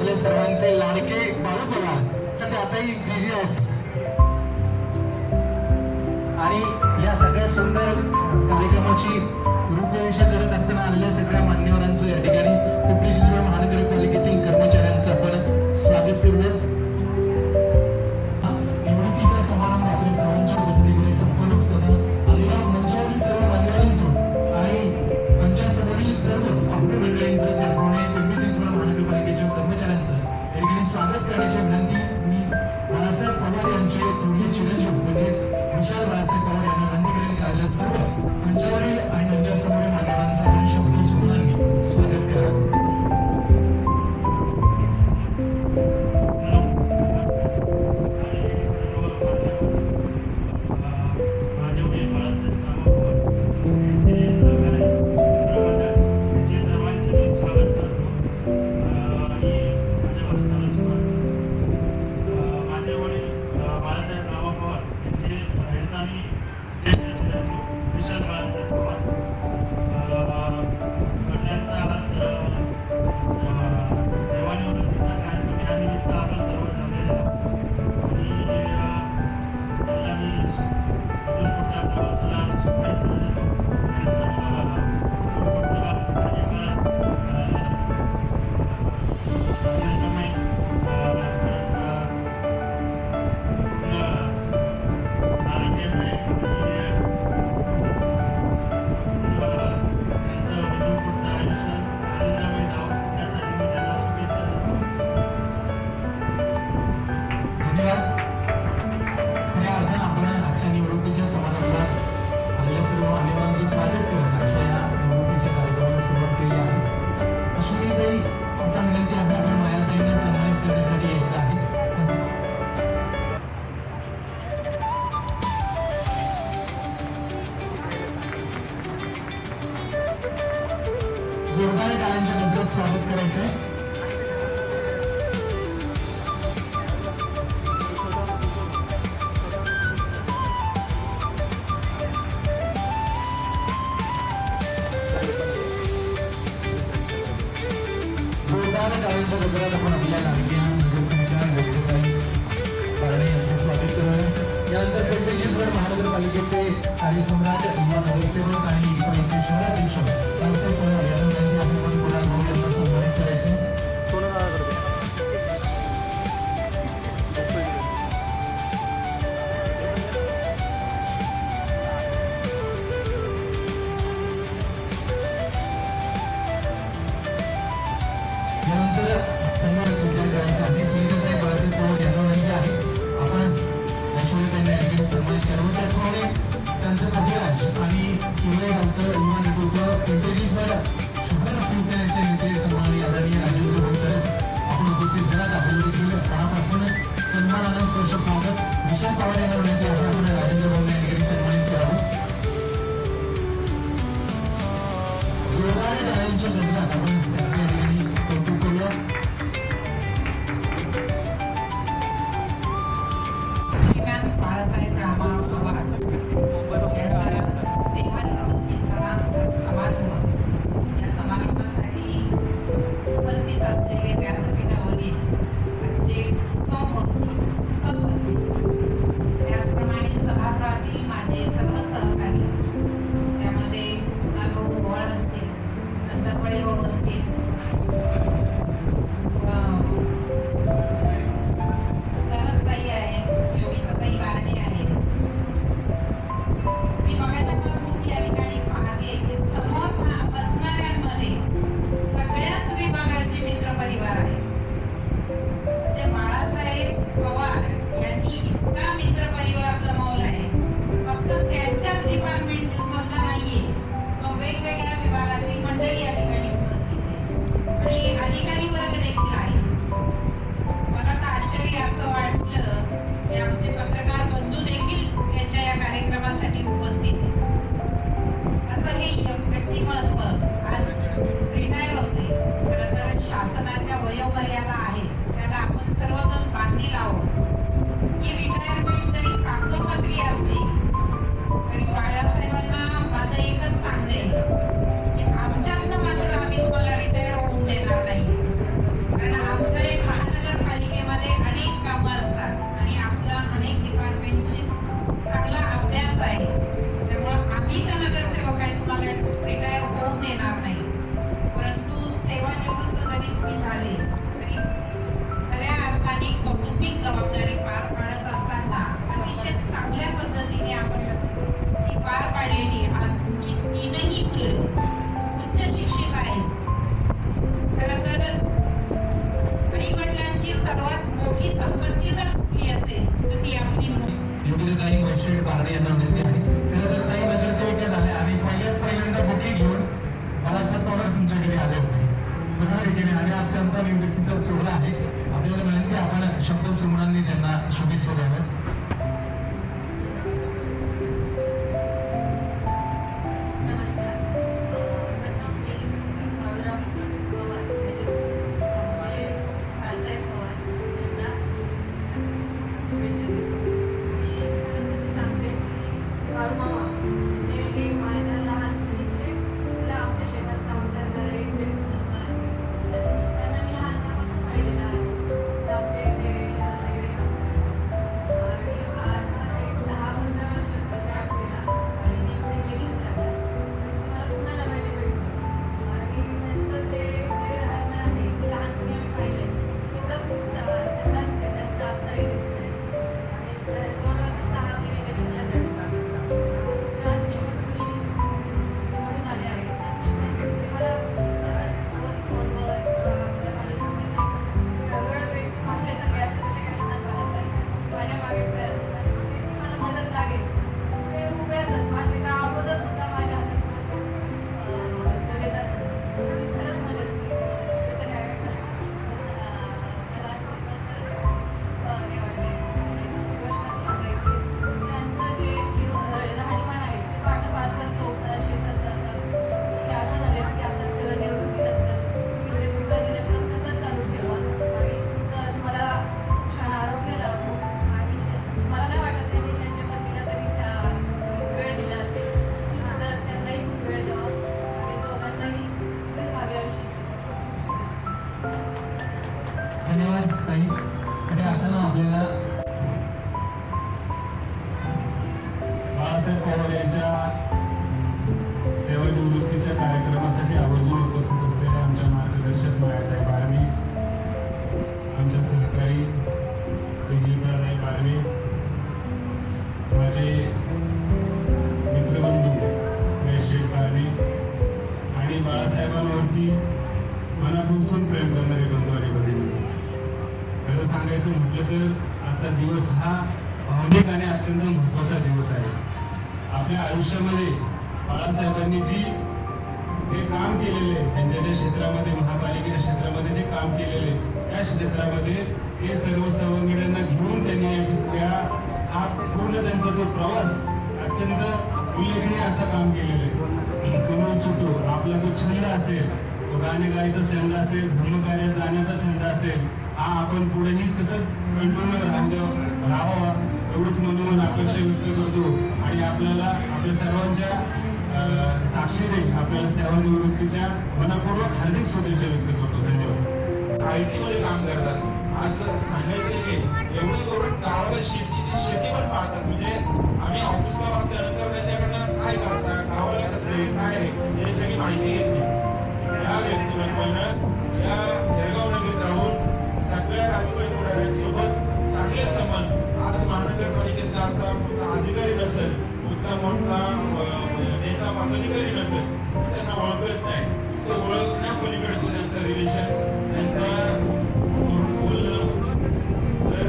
आपल्या सर्वांचे लाडके बाळू पवार ते आताही बिझी आहेत आणि या सगळ्या सुंदर कार्यक्रमाची रूपरेषा करत असताना आलेल्या सगळ्या मान्यवरांचं या ठिकाणी पिंपरी चिंचवड महानगरपालिकेतील कर्मचाऱ्यांचं आपण स्वागत करूया. निवडणुकीचा समारंभ आपल्या सर्वांच्या उपस्थितीमध्ये संपन्न असताना आलेल्या मंचावरील सर्व मान्यवरांचं आणि मंचासमोरील सर्व आपल्या मंडळींचं त्याचप्रमाणे पिंपरी चिंचवड महानगरपालिकेच्या कर्मचाऱ्यांचं या ठिकाणी स्वागत करण्याची विनंती मी बाळासाहेब पवार यांचे थोरले चिरंजीव म्हणजेच विशाल बाळासाहेब पवार यांना विनंती करेन की आपल्या सर्व मंचावरील आणि मंचासमोरील मान्यवरांचं आपण शब्द सुनांनी स्वागत करा. जोरदार टाळ्यांच्या गजरात स्वागत करायचंय. जोरदार टाळ्यांच्या गजरात आपण आपल्या लाडक्या नगरसेविका योगिताताई बारणे यांचे स्वागत करूया. यानंतर पिंपरी चिंचवड महानगरपालिकेचे कार्यसम्राट युवा नगरसेवक आणि इफाईचे शहराध्यक्ष रावसाहेब पवार यांना आपण पुन्हा यांना सन्मानित करायचे. यानंतर सन्मान स्वीकार करायचा आहे. सुनीताताई बाळासाहेब पवार यांना विनंती आहे आपण ऐश्वर्याताईंना या ठिकाणी सन्मानित करावं. त्याचप्रमाणे त्यांचं पतिराज आणि केवळे गावचं युवा नेतृत्व पिंपरी चिंचवड शुभ्र शिवसेनेचे नेते सन्माननीय आदरणीय राजेंद्र भोईकरच आपण उपस्थित झालात. आपण देखील मनापासून सन्मानानं स्पर्श स्वागत. विशाल पवार यांना विनंती आहे आपण राजेंद्र भोईकर या ठिकाणी सन्मानित करावं. जोरदार टाळ्यांच्या गजरात आपण त्यांचे या ठिकाणी कौतुक करूया. बाळासाहेब रामा पवार यांच्या सेवन समारंभ या समारंभासाठी उपस्थित असलेले व्यासपीठावरील आमचे सहमूर्ती सहमूर्ती त्याचप्रमाणे सभागृहातील माझे सर्व सहकारी त्यामध्ये नागभाऊ ओवाळ असतील नंतर भाऊ असतील सरसताई आहेत योगिताताई बारणे आहेत. मी बघायच्यापासून या ठिकाणी पाहते की समोर बसणाऱ्यांमध्ये सगळ्याच विभागाचे मित्र परिवार आहे. म्हणजे बाळासाहेब पवार यांनी इतका मित्र परिवार जमवला आहे. फक्त त्यांच्याच डिपार्टमेंट मधला नाहीये तो वेगवेगळ्या विभागातील मंडळी या ठिकाणी उपस्थित आहे आणि अधिकारी वर्ग देखील आहे. मला तर आश्चर्य असं वाटलं की आमचे पत्रकार बंधू देखील त्यांच्या या कार्यक्रमासाठी उपस्थित आहेत. असं हे व्यक्तिमत्व आज रिटायर होते. खरं तर शासनाच्या वयोमर्यादा आहेत त्याला आपण सर्वजण बांधील आहोत. ही रिटायरमेंट जरी कागदोपत्री असली तरी बाळासाहेबांना माझं एकच सांगणे की आमच्यातनं मात्र आम्ही तुम्हाला रिटायर होऊन देणार नाही. कारण आमचं एक येणार नाही. परंतु सेवानिवृत्त जरी तुम्ही झाले तरी खऱ्या अर्थाने कौटुंबिक जबाबदारी पार पाडत असताना अतिशय चांगल्या पद्धतीने आपण ती पार पाडलेली. आज तुमची तीनही मुलं उच्च शिक्षित आहेत. खरं तर आई वडिलांची सर्वात मोठी संपत्ती जर कुठली असेल तर ती आपली योगिताताई वैश्विक पारणे यांना विनंती आहे. खरं तर ताई नगरसेविका झाल्या आणि पहिल्यांदा बुके घेऊन मला सत्वावर तुमच्याकडे आले होते बरोबर आहे की नाही. आणि आज त्यांचा निवृत्तीचा सोहळा आहे. आपल्याला विनंती आपण शब्द सुमनांनी त्यांना शुभेच्छा द्याव्यात. धन्यवाद ताई. आणि आता ना आपल्याला बाळासाहेब पवार यांच्या सेवानिवृत्तीच्या कार्यक्रमासाठी आवर्जून उपस्थित असलेल्या आमच्या मार्गदर्शक मायाताई बारणे, आमच्या सहकारी दिलीपरावताई बारणे, माझे मित्रबंधू महेश बारणे आणि बाळासाहेबांवरती मनापासून प्रेम करणारे बंधू आणि भगिनी. खरं सांगायचं म्हटलं तर आजचा दिवस हा भावनिक आणि अत्यंत महत्त्वाचा दिवस आहे. आपल्या आयुष्यामध्ये बाळासाहेबांनी जे काम केलेले आहे, त्यांच्या ज्या क्षेत्रामध्ये महापालिकेच्या क्षेत्रामध्ये जे काम केलेले त्या क्षेत्रामध्ये ते सर्व सवंगड्यांना घेऊन त्यांनी हा पूर्ण त्यांचा तो प्रवास अत्यंत उल्लेखनीय असं काम केलेलं आहे. तुम्ही इच्छितो आपला जो छंद असेल, तो गाणे गायचा छंद असेल, धर्मकार्यात जाण्याचा छंद असेल, हा आपण पुढेही तसंच कंटिन्यू राहावा एवढीच म्हणून अपेक्षा व्यक्त करतो. आणि आपल्याला आपल्या सर्वांच्या साक्षीने आपल्याला सेवानिवृत्तीच्या मनपूर्वक हार्दिक शुभेच्छा व्यक्त करतो. धन्यवाद. IT मध्ये काम करतात. आज सांगायचं की एवढं करून गावाला शेती पण पाहतात. म्हणजे आम्ही ऑफिसला बसल्यानंतर त्यांच्याकडनं काय करतात, गावाला कसं आहे, काय आहे हे सगळी माहिती घेतली. या व्यक्तिमत्वानं या येरगाव नगरीत राहून सगळ्या राजकीय पुढाऱ्यांसोबत चांगले संबंध. आज महानगरपालिकेचा असा अधिकारी नसेल, कुठला मोठा नेता पदाधिकारी नसेल, त्यांना ओळखत नाही. ओळखण्या पलीकडचं त्यांचं रिलेशन, त्यांना बोलणं. तर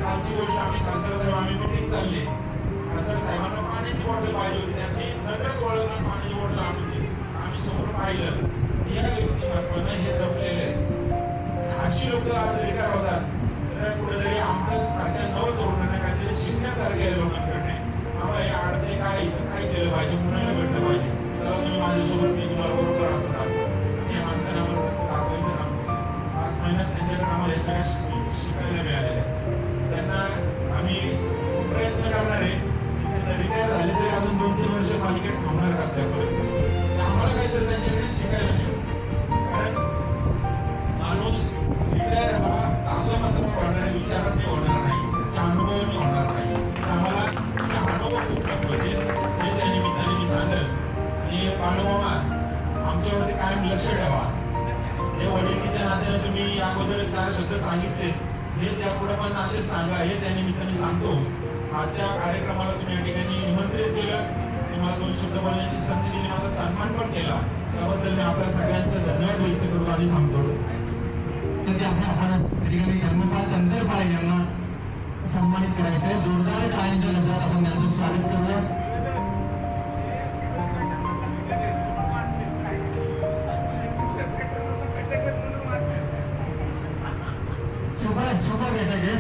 कालची गोष्ट खासदार साहेब आम्ही मिटिंग चालली, खासदार साहेबांना पाण्याची बॉटल पाहिजे होती. त्यांनी नजरेत ओळखलं, पाण्याची बॉटल आम्ही समोर पाहिलं. या व्यक्तिमत्वानं हे जपलेलं आहे. अशी लोक आज रिटायर होतात तर कुठेतरी आमच्या सारख्या नव तरुणांना काहीतरी शिकण्यासारखे आहे लोकांकडे. आम्हाला हे अडते काय केलं पाहिजे, कुणाला भेटलं पाहिजे. तर तुम्ही माझ्यासोबत मी तुम्हाला बरोबर असं दाखवतो. या माणसानं आम्हाला कसं दाखवायचं काम केलं. 5 महिन्यात त्यांच्याकडे आम्हाला हे सगळं शिकायला मिळालेलं आहे. त्यांना आम्ही प्रयत्न करणार आहे. रिटायर झाले तरी अजून 2-3 वर्ष पालिकेत थांबणार असल्यापर्यंत आम्हाला काहीतरी त्यांच्याकडे शिकायला मिळेल. कारण माणूस रिटायर हा कागदपत्र होणाऱ्या विचारांनी होणार नाही, त्याच्या अनुभवाने होणार नाही. आम्हाला अनुभव खूप महत्वाचे. त्याच्या निमित्ताने मी सांगेल. आणि बाळूमामा आमच्यावरती कायम लक्ष ठेवा. जे वडिलांच्या नात्याने तुम्ही अगोदर 4 शब्द सांगितले हेच यापुढे पण असेच सांगा, हेच या निमित्ताने सांगतो. आजच्या कार्यक्रमाला तुम्ही या ठिकाणी निमंत्रित केलं, तुम्हाला 2 शब्द बोलण्याची संधी दिली, माझा सन्मान पण केला, त्याबद्दल मी आपल्या सगळ्यांचं धन्यवाद व्यक्त करतो आणि थांबतो. आपण या ठिकाणी धर्मपाल तंत्रपाल यांना सन्मानित करायचंय. जोरदार टाळ्यांच्या गजरात आपण त्यांचं स्वागत करूया. छोटा बैठक है.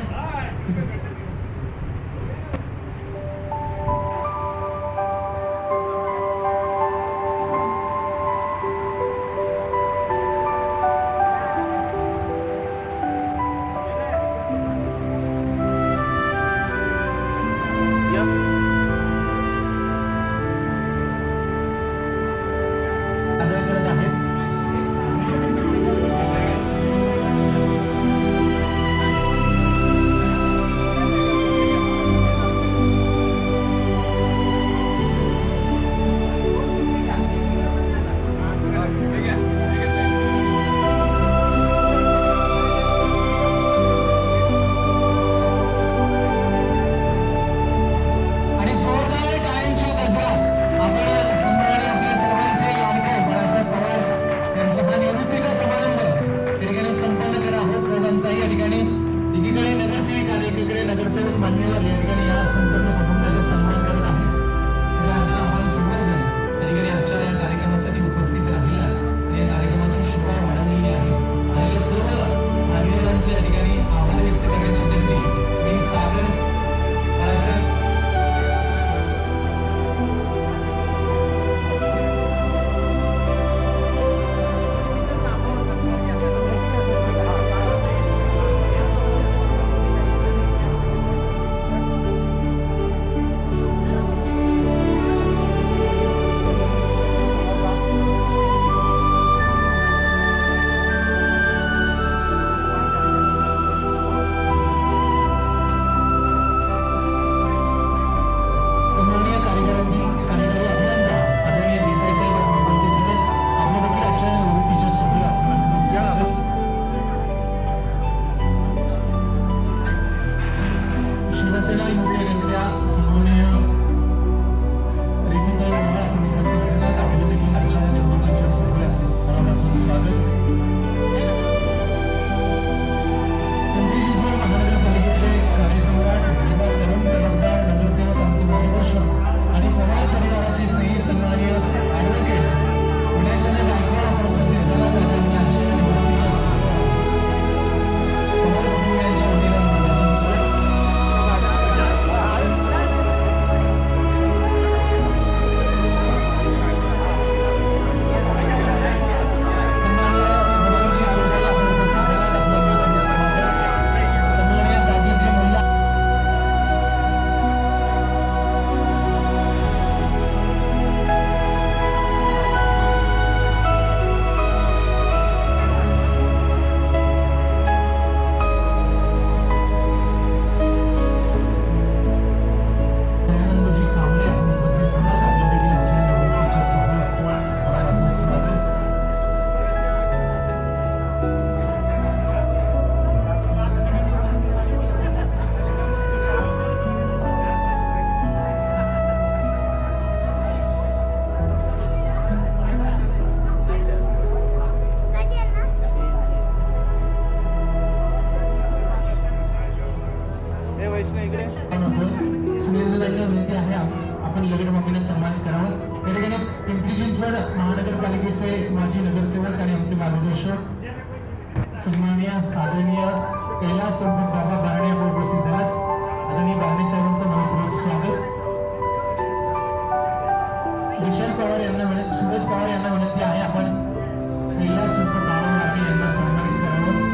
माजी नगरसेवक आणि आमचे मार्गदर्शक सन्माननीय आदरणीय कैलास बाबा बारणे आपण उपस्थित झालात. आदरणीय बारणे साहेबांचं मनपूर्वक स्वागत. विशाल पवार यांना सूरज पवार यांना विनंती आहे आपण कैलास बाबा बारणे यांना सन्मानित करावं.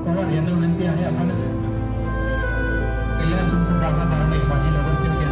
पवार यांना विनंती आहे आपण कैलास बाबा बारणे माजी नगरसेवक